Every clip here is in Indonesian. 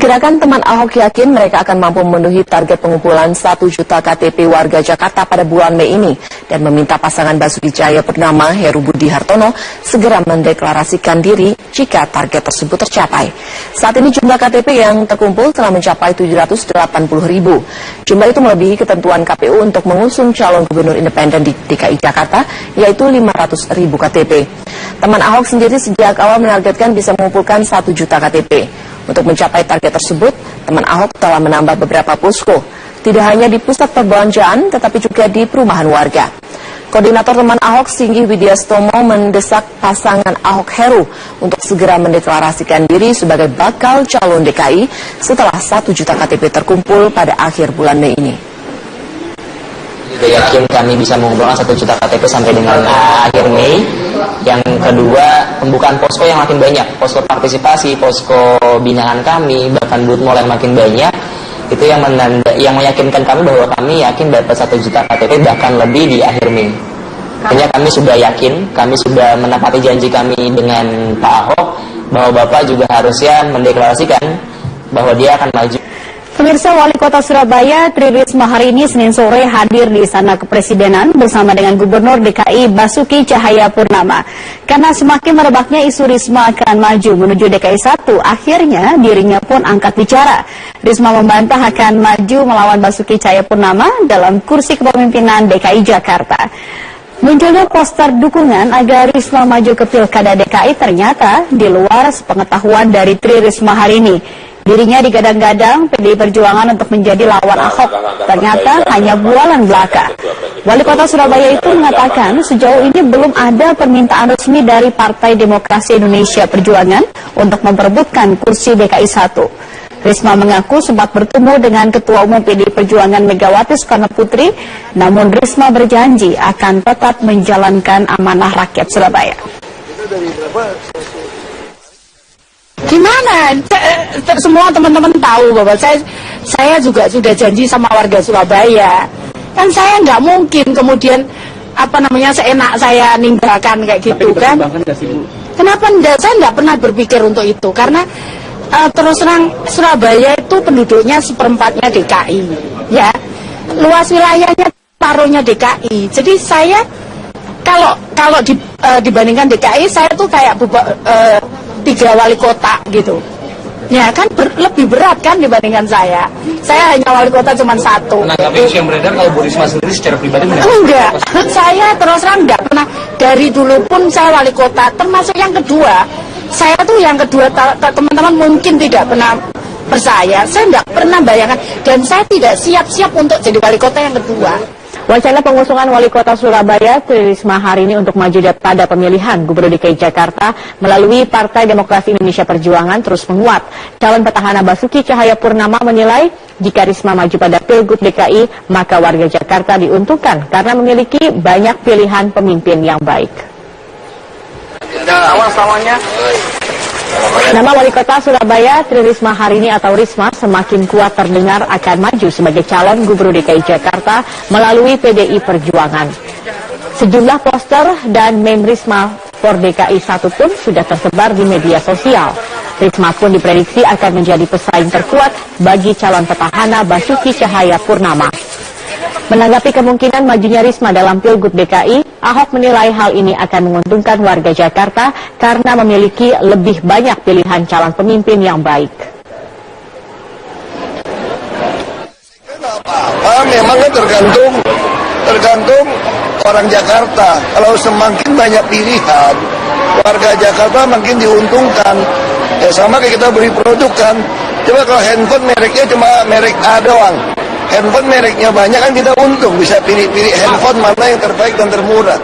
Gerakan Teman Ahok yakin mereka akan mampu memenuhi target pengumpulan 1 juta KTP warga Jakarta pada bulan Mei ini dan meminta pasangan Basuki Cahayapurnama Heru Budi Hartono segera mendeklarasikan diri jika target tersebut tercapai. Saat ini jumlah KTP yang terkumpul telah mencapai 780.000. Jumlah itu melebihi ketentuan KPU untuk mengusung calon gubernur independen di DKI Jakarta, yaitu 500.000 KTP. Teman Ahok sendiri sejak awal menargetkan bisa mengumpulkan 1 juta KTP. Untuk mencapai target tersebut, Teman Ahok telah menambah beberapa posko, tidak hanya di pusat perbelanjaan, tetapi juga di perumahan warga. Koordinator Teman Ahok, Singgih Widyastomo, mendesak pasangan Ahok Heru untuk segera mendeklarasikan diri sebagai bakal calon DKI setelah 1 juta KTP terkumpul pada akhir bulan Mei ini. Juga yakin kami bisa mengumpulkan 1 juta KTP sampai dengan akhir Mei. Yang kedua, pembukaan posko yang makin banyak, posko partisipasi, posko binaan kami, bahkan booth mall yang makin banyak. Itu yang meyakinkan kami bahwa kami yakin dapat 1 juta KTP bahkan lebih di akhir Mei. Hanya kami sudah yakin, kami sudah menepati janji kami dengan Pak Ahok bahwa Bapak juga harusnya mendeklarasikan bahwa dia akan maju. Pemirsa, Wali Kota Surabaya Tri Risma hari ini Senin sore hadir di Istana Kepresidenan bersama dengan Gubernur DKI Basuki Cahayapurnama. Karena semakin merebaknya isu Risma akan maju menuju DKI 1, akhirnya dirinya pun angkat bicara. Risma membantah akan maju melawan Basuki Cahayapurnama dalam kursi kepemimpinan DKI Jakarta. Munculnya poster dukungan agar Risma maju ke Pilkada DKI ternyata di luar sepengetahuan dari Tri Risma hari ini. Dirinya digadang-gadang PDI Perjuangan untuk menjadi lawan Ahok, ternyata hanya bualan belaka. Wali Kota Surabaya itu mengatakan sejauh ini belum ada permintaan resmi dari Partai Demokrasi Indonesia Perjuangan untuk memperebutkan kursi DKI 1. Risma mengaku sempat bertemu dengan Ketua Umum PDI Perjuangan Megawati Soekarnoputri, namun Risma berjanji akan tetap menjalankan amanah rakyat Surabaya. Gimana? Semua teman-teman tahu bahwa saya juga sudah janji sama warga Surabaya. Kan saya nggak mungkin kemudian seenak saya ninggalkan kayak gitu kan? Kenapa enggak? Saya nggak pernah berpikir untuk itu karena terus terang Surabaya itu penduduknya seperempatnya DKI, ya. Luas wilayahnya paruhnya DKI. Jadi saya kalau dibandingkan DKI, saya tuh kayak 3 wali kota gitu. Ya kan lebih berat kan dibandingkan saya. Saya hanya wali kota cuma 1. Menanggapi isu yang beredar kalau Bu Risma sendiri secara pribadi enggak. Saya terus terang enggak pernah, dari dulu pun saya wali kota, termasuk yang kedua. Saya tuh yang kedua, teman-teman mungkin tidak pernah percaya. Saya enggak pernah bayangkan dan saya tidak siap-siap untuk jadi wali kota yang kedua. Wacana pengusungan Wali Kota Surabaya Tri Risma hari ini untuk maju pada pemilihan Gubernur DKI Jakarta melalui Partai Demokrasi Indonesia Perjuangan terus menguat. Calon petahana Basuki Cahayapurnama menilai jika Risma maju pada Pilgub DKI, maka warga Jakarta diuntungkan karena memiliki banyak pilihan pemimpin yang baik. Nama Wali Kota Surabaya Tri Risma hari ini atau Risma semakin kuat terdengar akan maju sebagai calon Gubernur DKI Jakarta melalui PDI Perjuangan. Sejumlah poster dan meme Risma for DKI 1 pun sudah tersebar di media sosial. Risma pun diprediksi akan menjadi pesaing terkuat bagi calon petahana Basuki Cahayapurnama. Menanggapi kemungkinan majunya Risma dalam Pilgub DKI, Ahok menilai hal ini akan menguntungkan warga Jakarta karena memiliki lebih banyak pilihan calon pemimpin yang baik. Memang kan tergantung orang Jakarta. Kalau semakin banyak pilihan, warga Jakarta makin diuntungkan. Ya sama kayak kita beli produk kan. Coba kalau handphone mereknya cuma merek A doang. Handphone mereknya banyak kan kita untung, bisa pilih-pilih handphone mana yang terbaik dan termurah.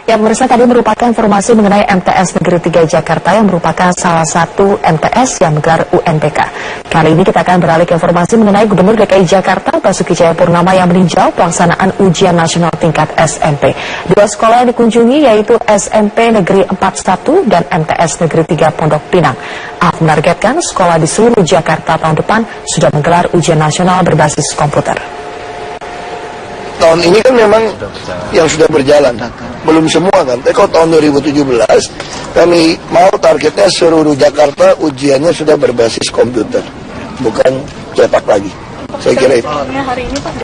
Ya, pemirsa, tadi merupakan informasi mengenai MTS Negeri 3 Jakarta yang merupakan salah satu MTS yang menggelar UNBK. Kali ini kita akan beralih ke informasi mengenai Gubernur DKI Jakarta Basuki Cahayapurnama yang meninjau pelaksanaan ujian nasional tingkat SMP. 2 sekolah yang dikunjungi yaitu SMP Negeri 41 dan MTS Negeri 3 Pondok Pinang. Ahok menargetkan sekolah di seluruh Jakarta tahun depan sudah menggelar ujian nasional berbasis komputer. Tahun ini kan memang yang sudah berjalan, belum semua kan. Tapi kalau tahun 2017 kami mau targetnya seluruh Jakarta ujiannya sudah berbasis komputer. bukan cetak lagi. Saya kira itu. Hari ini Pak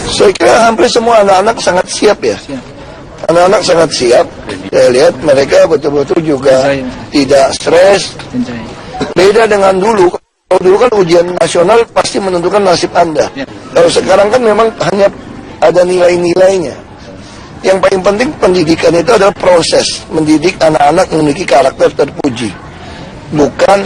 Saya kira hampir semua anak-anak sangat siap ya. Anak-anak sangat siap. Saya lihat mereka betul-betul juga tidak stres. Beda dengan dulu. Kalau dulu kan ujian nasional pasti menentukan nasib Anda. Kalau sekarang kan memang hanya ada nilai-nilainya. Yang paling penting pendidikan itu adalah proses mendidik anak-anak memiliki karakter terpuji, bukan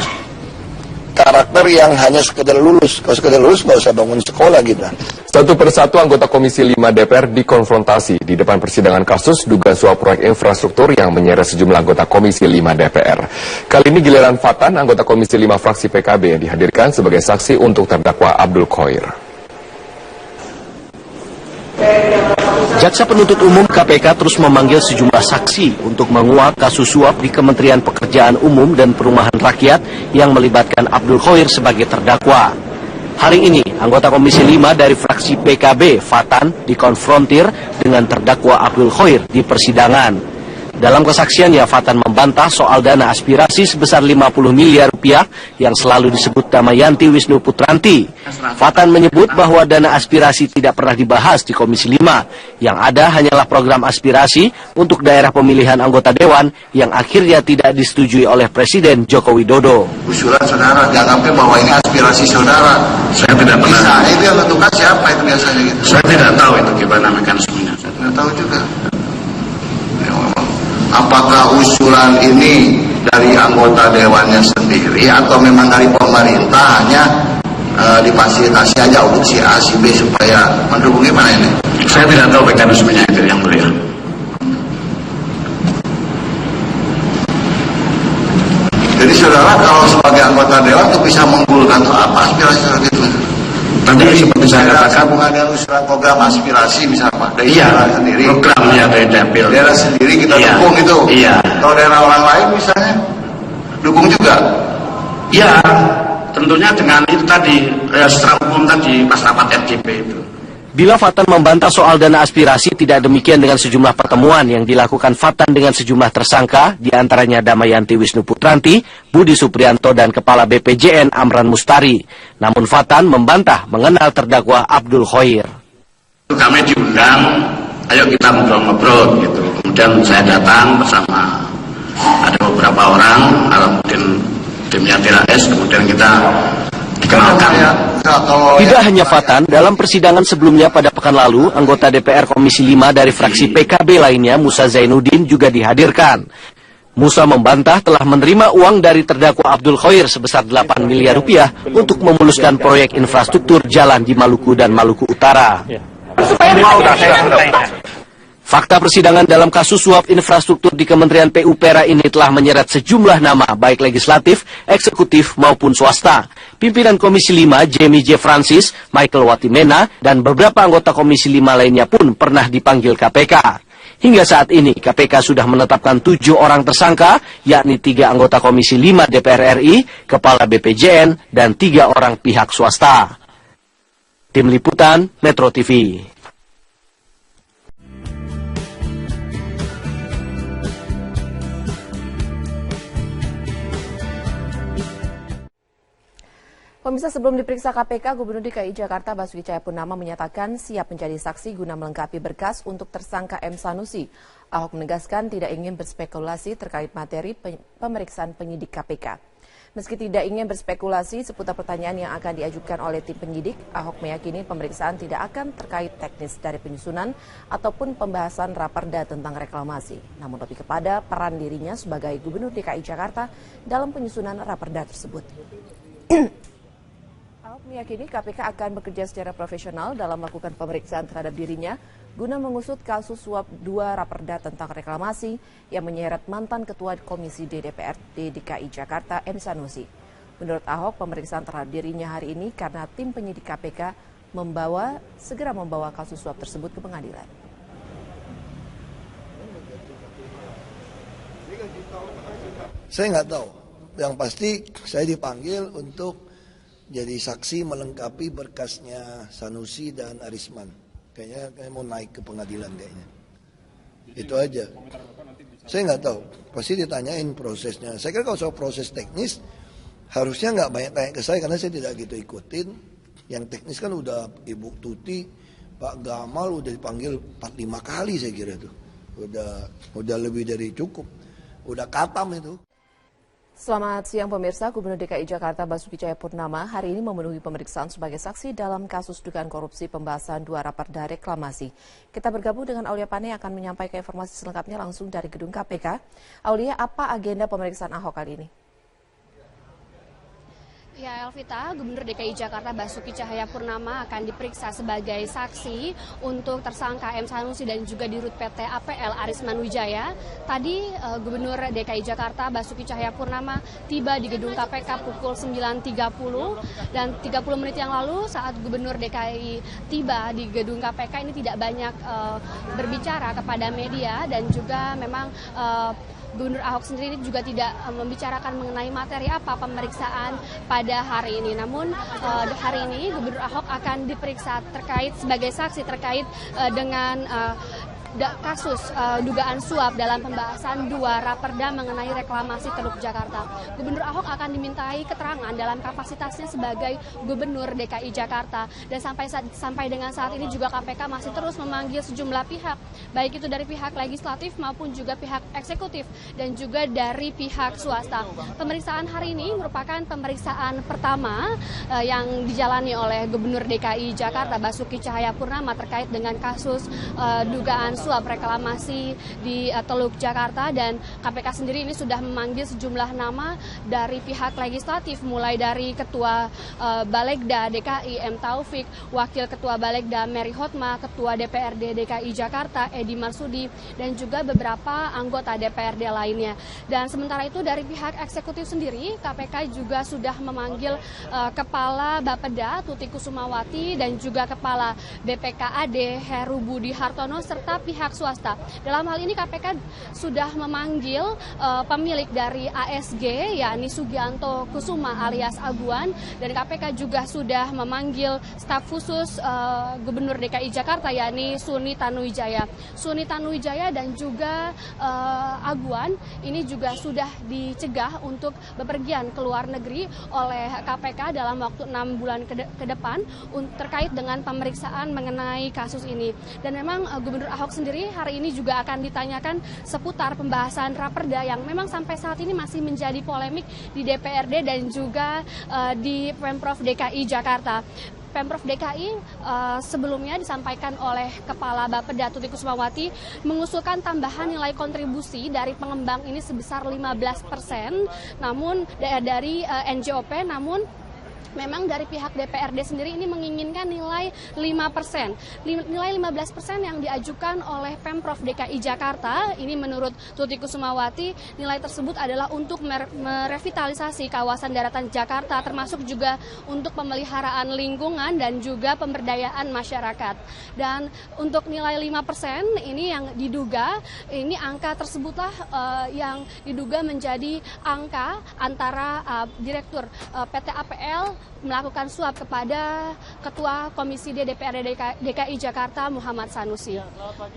karakter yang hanya sekedar lulus. Kalau sekedar lulus nggak usah bangun sekolah kita. Satu persatu anggota Komisi 5 DPR dikonfrontasi di depan persidangan kasus dugaan suap proyek infrastruktur yang menyeret sejumlah anggota Komisi 5 DPR. Kali ini giliran Fatan, anggota Komisi 5 fraksi PKB, yang dihadirkan sebagai saksi untuk terdakwa Abdul Khoir. Jaksa penuntut umum KPK terus memanggil sejumlah saksi untuk menguak kasus suap di Kementerian Pekerjaan Umum dan Perumahan Rakyat yang melibatkan Abdul Khoir sebagai terdakwa. Hari ini, anggota Komisi 5 dari fraksi PKB, Fatan, dikonfrontir dengan terdakwa Abdul Khoir di persidangan. Dalam kesaksiannya, Fatan membantah soal dana aspirasi sebesar 50 miliar rupiah yang selalu disebut Damayanti Wisnu Putranti. Fatan menyebut bahwa dana aspirasi tidak pernah dibahas di Komisi 5. Yang ada hanyalah program aspirasi untuk daerah pemilihan anggota Dewan yang akhirnya tidak disetujui oleh Presiden Joko Widodo. Usulan saudara, jangan sampai bahwa ini aspirasi saudara. Saya tidak pernah. Itu yang tentukan siapa itu biasanya gitu. Saya tidak tahu itu gimana mekanismenya. Saya tidak tahu juga. Apakah usulan ini dari anggota dewannya sendiri atau memang dari pemerintah hanya difasilitasi aja untuk si A, si B supaya mendukung gimana ini? Saya tidak tahu mekanismenya itu yang mulia. Jadi saudara kalau sebagai anggota dewan itu bisa menggulkan tuh apa aspirasi seperti itu? Tadi seperti saya katakan ada usulan program aspirasi misalnya dari daerah sendiri. Programnya dari dapil. Daerah sendiri kita dukung itu. Iya. Kalau daerah orang lain misalnya dukung juga. Iya. Tentunya dengan itu tadi secara umum tadi pas rapat RJP itu. Bila Fatan membantah soal dana aspirasi, tidak demikian dengan sejumlah pertemuan yang dilakukan Fatan dengan sejumlah tersangka, diantaranya Damayanti Wisnu Putranti, Budi Suprianto, dan Kepala BPJN Amran Mustari. Namun Fatan membantah mengenal terdakwa Abdul Khoir. Kami diundang, ayo kita ngobrol-ngobrol gitu. Kemudian saya datang bersama ada beberapa orang, mungkin timnya TRS, kemudian kita dikenalkan. Tidak hanya Fatan, dalam persidangan sebelumnya pada pekan lalu, anggota DPR Komisi 5 dari fraksi PKB lainnya, Musa Zainuddin, juga dihadirkan. Musa membantah telah menerima uang dari terdakwa Abdul Khoir sebesar 8 miliar rupiah untuk memuluskan proyek infrastruktur jalan di Maluku dan Maluku Utara. Fakta persidangan dalam kasus suap infrastruktur di Kementerian PUPera ini telah menyeret sejumlah nama, baik legislatif, eksekutif, maupun swasta. Pimpinan Komisi 5, Jamie J. Francis, Michael Watimena, dan beberapa anggota Komisi 5 lainnya pun pernah dipanggil KPK. Hingga saat ini, KPK sudah menetapkan 7 orang tersangka, yakni 3 anggota Komisi 5 DPR RI, Kepala BPJN, dan 3 orang pihak swasta. Tim Liputan, Metro TV. Pemirsa, sebelum diperiksa KPK, Gubernur DKI Jakarta Basuki Cahayapurnama menyatakan siap menjadi saksi guna melengkapi berkas untuk tersangka M. Sanusi. Ahok menegaskan tidak ingin berspekulasi terkait materi pemeriksaan penyidik KPK. Meski tidak ingin berspekulasi seputar pertanyaan yang akan diajukan oleh tim penyidik, Ahok meyakini pemeriksaan tidak akan terkait teknis dari penyusunan ataupun pembahasan raperda tentang reklamasi, namun lebih kepada peran dirinya sebagai Gubernur DKI Jakarta dalam penyusunan raperda tersebut. Ahok meyakini KPK akan bekerja secara profesional dalam melakukan pemeriksaan terhadap dirinya guna mengusut kasus suap 2 raperda tentang reklamasi yang menyeret mantan Ketua Komisi DPRD DKI Jakarta M. Sanusi. Menurut Ahok, pemeriksaan terhadap dirinya hari ini karena tim penyidik KPK segera membawa kasus suap tersebut ke pengadilan. Saya nggak tahu. Yang pasti saya dipanggil untuk jadi saksi melengkapi berkasnya Sanusi dan Arisman. Kayaknya mau naik ke pengadilan kayaknya. Itu aja. Saya nggak tahu. Pasti ditanyain prosesnya. Saya kira kalau soal proses teknis Harusnya nggak banyak tanya ke saya karena saya tidak gitu ikutin. Yang teknis kan udah Ibu Tuti, Pak Gamal udah dipanggil 4-5 kali saya kira tuh. Udah lebih dari cukup. Udah katam itu. Selamat siang pemirsa, Gubernur DKI Jakarta Basuki Cahayapurnama hari ini memenuhi pemeriksaan sebagai saksi dalam kasus dugaan korupsi pembahasan 2 raperda reklamasi. Kita bergabung dengan Aulia Pane yang akan menyampaikan informasi selengkapnya langsung dari gedung KPK. Aulia, apa agenda pemeriksaan Ahok kali ini? Ya, Elvita, Gubernur DKI Jakarta Basuki Cahayapurnama akan diperiksa sebagai saksi untuk tersangka M. Sanusi dan juga Dirut PT APL Arisman Wijaya. Tadi Gubernur DKI Jakarta Basuki Cahayapurnama tiba di gedung KPK pukul 9.30 dan 30 menit yang lalu saat Gubernur DKI tiba di gedung KPK ini tidak banyak berbicara kepada media dan juga memang Gubernur Ahok sendiri juga tidak membicarakan mengenai materi apa pemeriksaan pada hari ini. Namun hari ini Gubernur Ahok akan diperiksa terkait sebagai saksi terkait dengan kasus dugaan suap dalam pembahasan 2 raperda mengenai reklamasi Teluk Jakarta. Gubernur Ahok akan dimintai keterangan dalam kapasitasnya sebagai Gubernur DKI Jakarta dan sampai dengan saat ini juga KPK masih terus memanggil sejumlah pihak, baik itu dari pihak legislatif maupun juga pihak eksekutif dan juga dari pihak swasta. Pemeriksaan hari ini merupakan pemeriksaan pertama yang dijalani oleh Gubernur DKI Jakarta Basuki Cahayapurnama terkait dengan kasus dugaan suap reklamasi di Teluk Jakarta, dan KPK sendiri ini sudah memanggil sejumlah nama dari pihak legislatif mulai dari Ketua Balegda DKI M. Taufik, Wakil Ketua Balegda Mary Hotma, Ketua DPRD DKI Jakarta Edi Marsudi dan juga beberapa anggota DPRD lainnya. Dan sementara itu dari pihak eksekutif sendiri KPK juga sudah memanggil Kepala Bapeda Tuti Kusumawati dan juga Kepala BPKAD Heru Budi Hartono serta pihak swasta. Dalam hal ini KPK sudah memanggil pemilik dari ASG yakni Sugianto Kusuma alias Aguan, dan KPK juga sudah memanggil staf khusus Gubernur DKI Jakarta yakni Suni Tanuwijaya. Suni Tanuwijaya dan juga Aguan ini juga sudah dicegah untuk bepergian ke luar negeri oleh KPK dalam waktu 6 bulan ke depan terkait dengan pemeriksaan mengenai kasus ini. Dan memang Gubernur Ahok sendiri hari ini juga akan ditanyakan seputar pembahasan raperda yang memang sampai saat ini masih menjadi polemik di DPRD dan juga di Pemprov DKI Jakarta. Pemprov DKI sebelumnya disampaikan oleh Kepala Bapeda Tuti Kusumawati mengusulkan tambahan nilai kontribusi dari pengembang ini sebesar 15%, namun dari NJOP, namun memang dari pihak DPRD sendiri ini menginginkan nilai 5%. Nilai 15% yang diajukan oleh Pemprov DKI Jakarta, ini menurut Tuti Kusumawati, nilai tersebut adalah untuk merevitalisasi kawasan daratan Jakarta, termasuk juga untuk pemeliharaan lingkungan dan juga pemberdayaan masyarakat. Dan untuk nilai 5% ini yang diduga, ini angka tersebutlah yang diduga menjadi angka antara Direktur PT APL melakukan suap kepada Ketua Komisi D DPRD DKI Jakarta Muhammad Sanusi.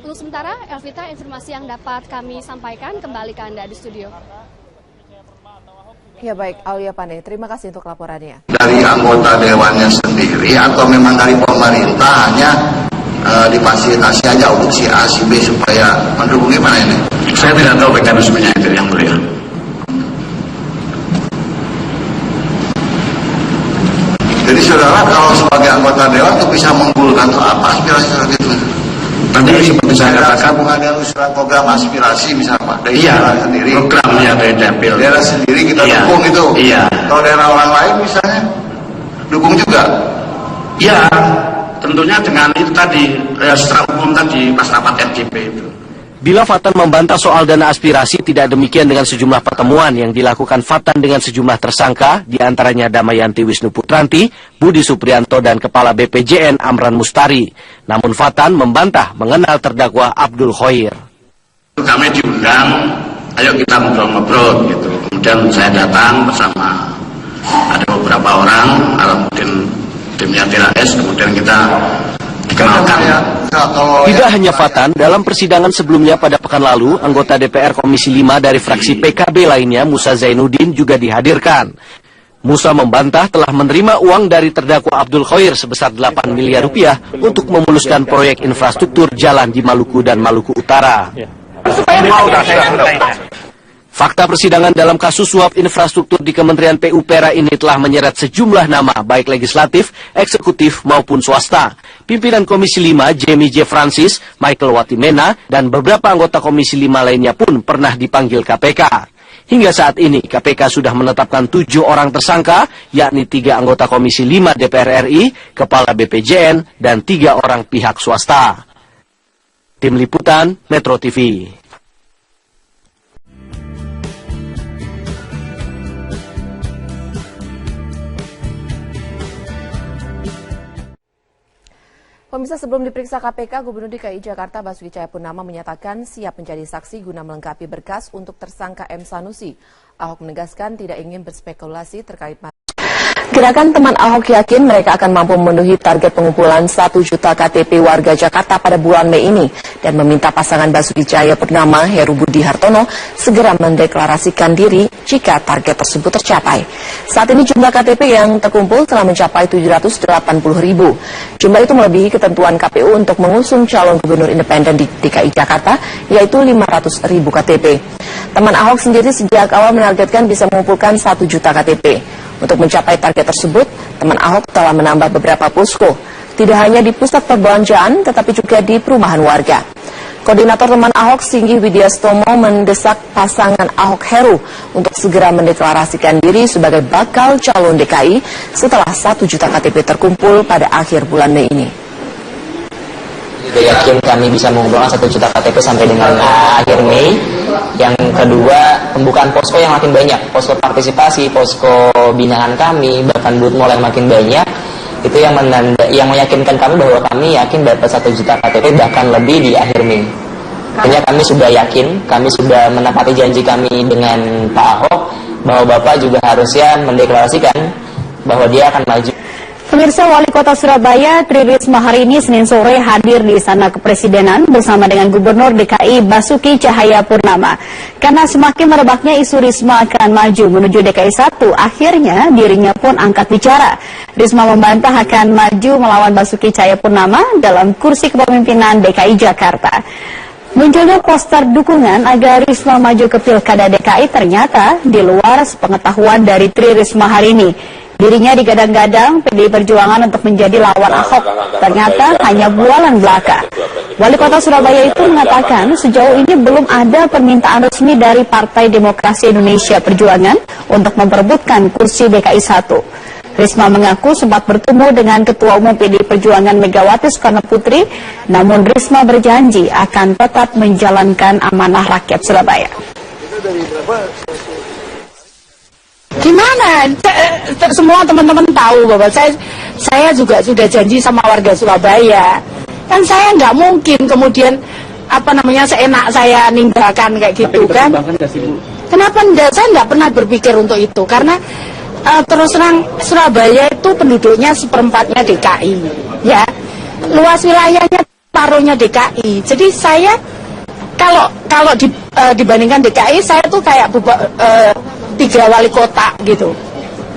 Untuk sementara, Elvita, informasi yang dapat kami sampaikan, kembali ke Anda di studio. Ya baik, Aulia Pane, terima kasih untuk laporannya. Dari anggota dewannya sendiri atau memang dari pemerintah hanya difasilitasi aja untuk si A, si B supaya mendukung, gimana ini? Saya tidak tahu mekanismenya itu yang mulia. Jadi saudara kalau sebagai anggota dewan itu bisa menggulkan atau apa aspirasi gitu? Tadi seperti saya katakan pengadaan usulan program aspirasi misalnya Pak. Iya, sendiri. Programnya dari dapil. Daerah sendiri kita dukung itu. Iya. Kalau daerah orang lain misalnya dukung juga. Iya, tentunya dengan itu tadi secara umum tadi pas rapat RJP itu. Bila Fatan membantah soal dana aspirasi, tidak demikian dengan sejumlah pertemuan yang dilakukan Fatan dengan sejumlah tersangka, diantaranya Damayanti Wisnu Putranti, Budi Suprianto, dan Kepala BPJN Amran Mustari. Namun Fatan membantah mengenal terdakwa Abdul Khoir. Kami diundang, ayo kita ngobrol-ngobrol gitu. Kemudian saya datang bersama ada beberapa orang, mungkin timnya TLS, kemudian kita dikenalkan. Tidak hanya Fatan, dalam persidangan sebelumnya pada pekan lalu, anggota DPR Komisi 5 dari fraksi PKB lainnya, Musa Zainuddin, juga dihadirkan. Musa membantah telah menerima uang dari terdakwa Abdul Khoir sebesar 8 miliar rupiah untuk memuluskan proyek infrastruktur jalan di Maluku dan Maluku Utara. Fakta persidangan dalam kasus suap infrastruktur di Kementerian PUPera ini telah menyeret sejumlah nama, baik legislatif, eksekutif, maupun swasta. Pimpinan Komisi 5, Jamie J. Francis, Michael Watimena, dan beberapa anggota Komisi 5 lainnya pun pernah dipanggil KPK. Hingga saat ini, KPK sudah menetapkan 7 orang tersangka, yakni 3 anggota Komisi 5 DPR RI, Kepala BPJN, dan 3 orang pihak swasta. Tim Liputan, Metro TV. Pemirsa, sebelum diperiksa KPK, Gubernur DKI Jakarta Basuki Cahayapurnama menyatakan siap menjadi saksi guna melengkapi berkas untuk tersangka M. Sanusi. Ahok menegaskan tidak ingin berspekulasi terkait Gerakan Teman Ahok yakin mereka akan mampu memenuhi target pengumpulan 1 juta KTP warga Jakarta pada bulan Mei ini dan meminta pasangan Basuki Cahayapurnama Heru Budi Hartono segera mendeklarasikan diri jika target tersebut tercapai. Saat ini jumlah KTP yang terkumpul telah mencapai 780.000. Jumlah itu melebihi ketentuan KPU untuk mengusung calon gubernur independen di DKI Jakarta, yaitu 500.000 KTP. Teman Ahok sendiri sejak awal menargetkan bisa mengumpulkan 1 juta KTP. Untuk mencapai target tersebut, teman Ahok telah menambah beberapa posko, tidak hanya di pusat perbelanjaan, tetapi juga di perumahan warga. Koordinator teman Ahok, Singgi Widyastomo, mendesak pasangan Ahok Heru untuk segera mendeklarasikan diri sebagai bakal calon DKI setelah 1 juta KTP terkumpul pada akhir bulan Mei ini. Yakin kami bisa mengumpulkan 1 juta KTP sampai dengan akhir Mei. Yang kedua, pembukaan posko yang makin banyak, posko partisipasi, posko binaan kami, bahkan booth mall yang makin banyak. Itu yang meyakinkan kami bahwa kami yakin dapat 1 juta KTP bahkan lebih di akhir Mei. Artinya kami sudah yakin, kami sudah menepati janji kami dengan Pak Ahok bahwa Bapak juga harusnya mendeklarasikan bahwa dia akan maju. Pemirsa, Wali Kota Surabaya Tri Risma hari ini Senin sore hadir di Istana Kepresidenan bersama dengan Gubernur DKI Basuki Cahayapurnama. Karena semakin merebaknya isu Risma akan maju menuju DKI 1, akhirnya dirinya pun angkat bicara. Risma membantah akan maju melawan Basuki Cahayapurnama dalam kursi kepemimpinan DKI Jakarta. Munculnya poster dukungan agar Risma maju ke Pilkada DKI ternyata di luar sepengetahuan dari Tri Risma hari ini. Dirinya digadang-gadang PDI Perjuangan untuk menjadi lawan Ahok. Ternyata hanya bualan belaka. Wali Kota Surabaya itu mengatakan sejauh ini belum ada permintaan resmi dari Partai Demokrasi Indonesia Perjuangan untuk memperebutkan kursi DKI 1. Risma mengaku sempat bertemu dengan Ketua Umum PDI Perjuangan Megawati Soekarnoputri, namun Risma berjanji akan tetap menjalankan amanah rakyat Surabaya. Gimana? Semua teman-teman tahu bahwa saya juga sudah janji sama warga Surabaya. Kan saya nggak mungkin kemudian seenak saya ninggalkan kayak gitu kan? Kenapa enggak? Saya nggak pernah berpikir untuk itu karena terus terang Surabaya itu penduduknya 1/4-nya DKI, ya. Luas wilayahnya paruhnya DKI. Jadi saya kalau dibandingkan DKI, saya tuh kayak 3 wali kota gitu.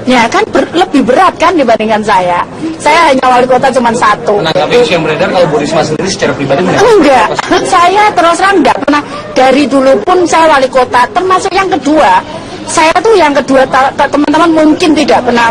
Ya kan lebih berat kan dibandingkan saya. Saya hanya wali kota cuma 1. Menanggapi isu yang beredar kalau Bu Risma sendiri secara pribadi enggak. Saya terus terang enggak pernah, dari dulu pun saya wali kota, termasuk yang kedua. Saya tuh yang kedua, teman-teman mungkin tidak pernah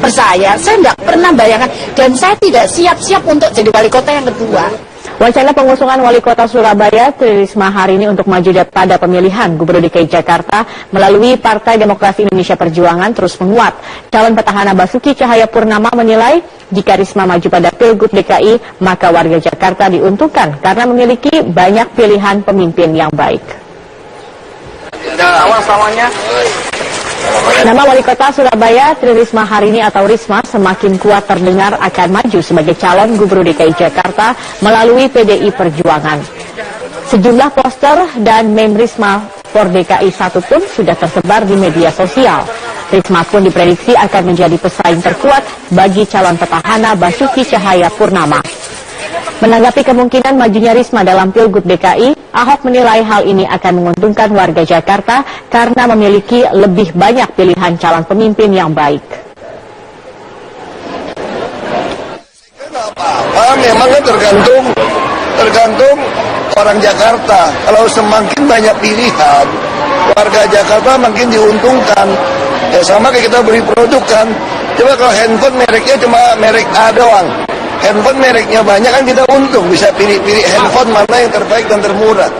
percaya. Saya enggak pernah bayangkan dan saya tidak siap-siap untuk jadi wali kota yang kedua. Wacana pengusungan Wali Kota Surabaya Tri Risma hari ini untuk maju pada pemilihan Gubernur DKI Jakarta melalui Partai Demokrasi Indonesia Perjuangan terus menguat. Calon petahana Basuki Cahayapurnama menilai jika Risma maju pada Pilgub DKI, maka warga Jakarta diuntungkan karena memiliki banyak pilihan pemimpin yang baik. Nama Wali Kota Surabaya Tri Risma hari ini atau Risma semakin kuat terdengar akan maju sebagai calon Gubernur DKI Jakarta melalui PDI Perjuangan. Sejumlah poster dan meme Risma for DKI 1 pun sudah tersebar di media sosial. Risma pun diprediksi akan menjadi pesaing terkuat bagi calon petahana Basuki Cahayapurnama. Menanggapi kemungkinan majunya Risma dalam Pilgub DKI, Ahok menilai hal ini akan menguntungkan warga Jakarta karena memiliki lebih banyak pilihan calon pemimpin yang baik. Memang tergantung orang Jakarta. Kalau semakin banyak pilihan, warga Jakarta makin diuntungkan. Ya sama kayak kita beli produk kan. Coba kalau handphone mereknya cuma merek A doang, handphone mereknya banyak kan kita untung, bisa pilih-pilih handphone mana yang terbaik dan termurah.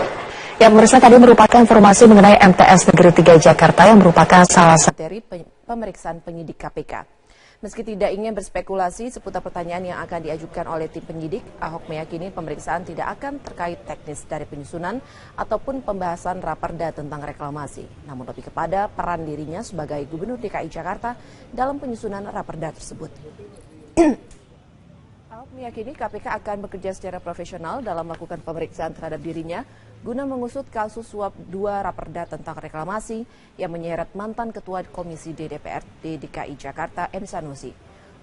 Yang pemirsa tadi merupakan informasi mengenai MTS Negeri 3 Jakarta yang merupakan salah satu dari pemeriksaan penyidik KPK. Meski tidak ingin berspekulasi seputar pertanyaan yang akan diajukan oleh tim penyidik, Ahok meyakini pemeriksaan tidak akan terkait teknis dari penyusunan ataupun pembahasan raperda tentang reklamasi, namun lebih kepada peran dirinya sebagai Gubernur DKI Jakarta dalam penyusunan raperda tersebut. Ahok meyakini KPK akan bekerja secara profesional dalam melakukan pemeriksaan terhadap dirinya guna mengusut kasus suap 2 raperda tentang reklamasi yang menyeret mantan Ketua Komisi DPRD DKI Jakarta M. Sanusi.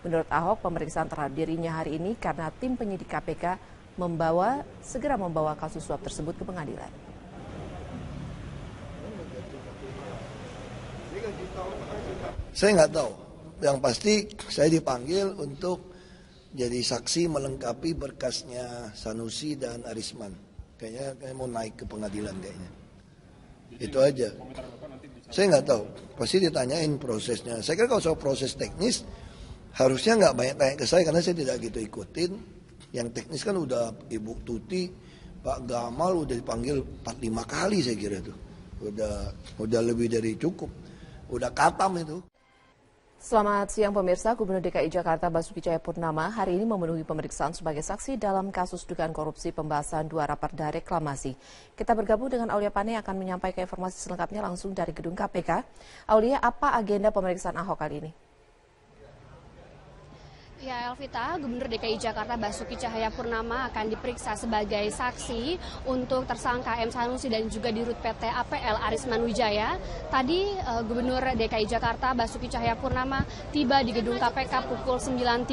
Menurut Ahok, pemeriksaan terhadap dirinya hari ini karena tim penyidik KPK segera membawa kasus suap tersebut ke pengadilan. Saya nggak tahu. Yang pasti saya dipanggil untuk jadi saksi melengkapi berkasnya Sanusi dan Arisman. Kayaknya mau naik ke pengadilan kayaknya. Itu aja. Saya nggak tahu. Pasti ditanyain prosesnya. Saya kira kalau soal proses teknis harusnya nggak banyak tanya ke saya karena saya tidak gitu ikutin. Yang teknis kan udah Ibu Tuti, Pak Gamal udah dipanggil 4-5 kali saya kira itu. Udah lebih dari cukup. Udah katam itu. Selamat siang pemirsa, Gubernur DKI Jakarta Basuki Cahayapurnama hari ini memenuhi pemeriksaan sebagai saksi dalam kasus dugaan korupsi pembahasan 2 raperda reklamasi. Kita bergabung dengan Aulia Pane yang akan menyampaikan informasi selengkapnya langsung dari gedung KPK. Aulia, apa agenda pemeriksaan Ahok kali ini? Ya, Elvita, Gubernur DKI Jakarta Basuki Cahayapurnama akan diperiksa sebagai saksi untuk tersangka M. Sanusi dan juga dirut PT APL Arisman Wijaya. Tadi Gubernur DKI Jakarta Basuki Cahayapurnama tiba di gedung KPK pukul 9.30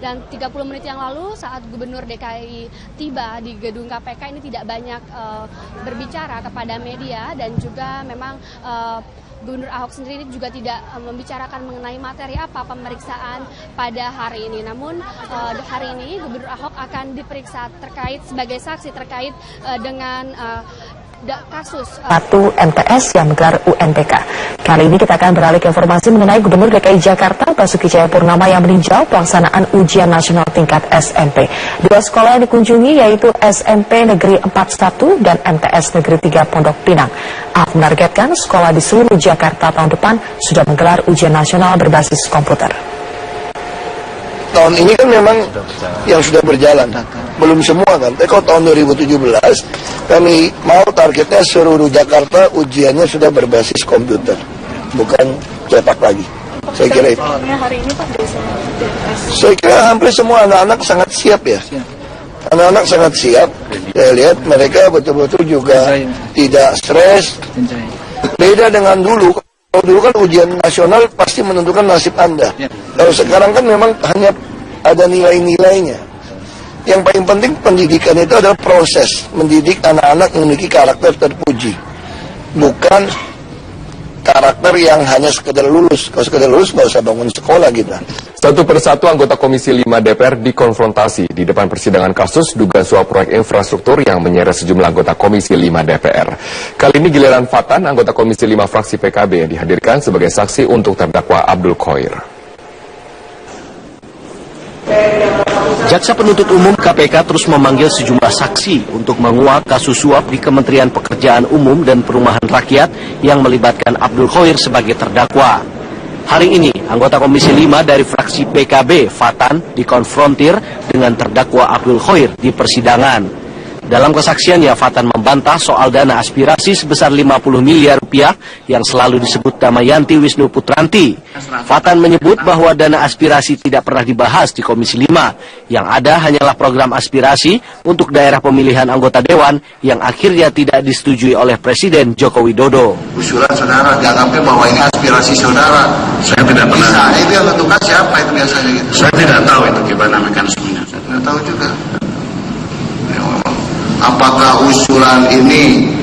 dan 30 menit yang lalu saat Gubernur DKI tiba di gedung KPK ini tidak banyak berbicara kepada media dan juga memang Gubernur Ahok sendiri juga tidak membicarakan mengenai materi apa pemeriksaan pada hari ini. Namun hari ini Gubernur Ahok akan diperiksa sebagai saksi terkait dengan kasus satu MTS yang menggelar UNBK. Kali ini kita akan beralih ke informasi mengenai Gubernur DKI Jakarta Basuki Cahayapurnama yang meninjau pelaksanaan ujian nasional tingkat SMP. 2 sekolah yang dikunjungi yaitu SMP Negeri 41 dan MTS Negeri 3 Pondok Pinang. Ahok menargetkan sekolah di seluruh Jakarta tahun depan sudah menggelar ujian nasional berbasis komputer. Tahun ini kan memang yang sudah berjalan, belum semua kan. Tapi kalau tahun 2017 kami mau targetnya seluruh Jakarta ujiannya sudah berbasis komputer, bukan cetak lagi. Saya kira itu. Saya kira hampir semua anak-anak sangat siap ya. Anak-anak sangat siap. Saya lihat mereka betul-betul juga tidak stres. Beda dengan dulu. Kalau dulu kan ujian nasional pasti menentukan nasib Anda. Kalau sekarang kan memang hanya ada nilai-nilainya. Yang paling penting pendidikan itu adalah proses mendidik anak-anak yang memiliki karakter terpuji. Bukan karakter yang hanya sekedar lulus. Kalau sekedar lulus nggak usah bangun sekolah kita. Satu persatu anggota Komisi 5 DPR dikonfrontasi di depan persidangan kasus dugaan suap proyek infrastruktur yang menyeret sejumlah anggota Komisi 5 DPR. Kali ini giliran Fatan, anggota Komisi 5 fraksi PKB yang dihadirkan sebagai saksi untuk terdakwa Abdul Khoir. Jaksa penuntut umum KPK terus memanggil sejumlah saksi untuk menguak kasus suap di Kementerian Pekerjaan Umum dan Perumahan Rakyat yang melibatkan Abdul Khoir sebagai terdakwa. Hari ini, anggota Komisi 5 dari fraksi PKB, Fatan, dikonfrontir dengan terdakwa Abdul Khoir di persidangan. Dalam kesaksiannya, Fatan membantah soal dana aspirasi sebesar 50 miliar rupiah yang selalu disebut Damayanti Wisnu Putranti. Fatan menyebut bahwa dana aspirasi tidak pernah dibahas di Komisi 5. Yang ada hanyalah program aspirasi untuk daerah pemilihan anggota Dewan yang akhirnya tidak disetujui oleh Presiden Joko Widodo. Usulan saudara, jangan sampai bahwa ini aspirasi saudara. Saya tidak pernah. Bisa, itu yang tentukan siapa itu biasanya gitu. Saya tidak tahu itu gimana mekanismenya. Saya tidak tahu juga. apakah usulan ini